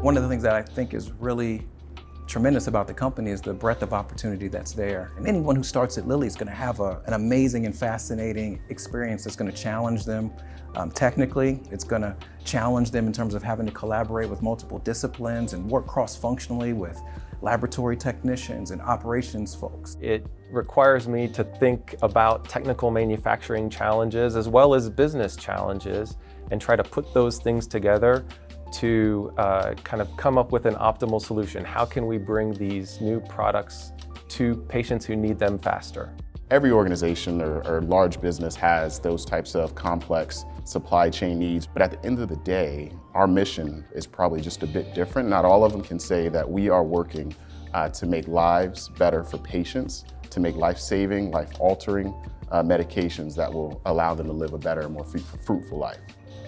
One of the things that I think is really tremendous about the company is the breadth of opportunity that's there. And anyone who starts at Lilly is going to have an amazing and fascinating experience that's going to challenge them technically. It's going to challenge them in terms of having to collaborate with multiple disciplines and work cross-functionally with laboratory technicians and operations folks. It requires me to think about technical manufacturing challenges as well as business challenges and try to put those things together to kind of come up with an optimal solution. How can we bring these new products to patients who need them faster? Every organization or large business has those types of complex supply chain needs, but at the end of the day, our mission is probably just a bit different. Not all of them can say that we are working to make lives better for patients, to make life-saving, life-altering medications that will allow them to live a better and more fruitful life.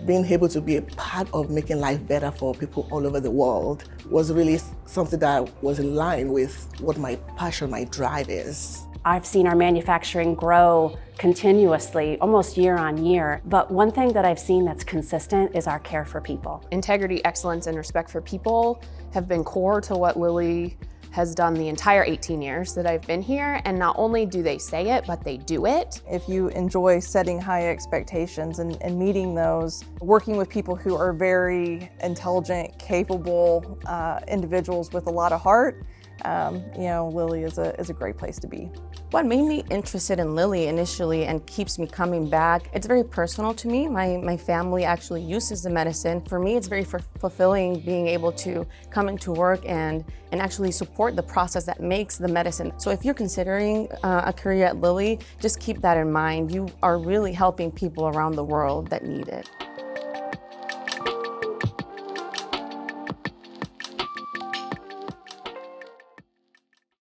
Being able to be a part of making life better for people all over the world was really something that was in line with what my passion, my drive is. I've seen our manufacturing grow continuously, almost year on year. But one thing that I've seen that's consistent is our care for people. Integrity, excellence, and respect for people have been core to what Lilly has done the entire 18 years that I've been here, and not only do they say it, but they do it. If you enjoy setting high expectations and meeting those, working with people who are very intelligent, capable individuals with a lot of heart, Lilly is a great place to be. What made me interested in Lilly initially and keeps me coming back, it's very personal to me. My family actually uses the medicine. For me, it's very fulfilling being able to come into work and actually support the process that makes the medicine. So if you're considering a career at Lilly, just keep that in mind. You are really helping people around the world that need it.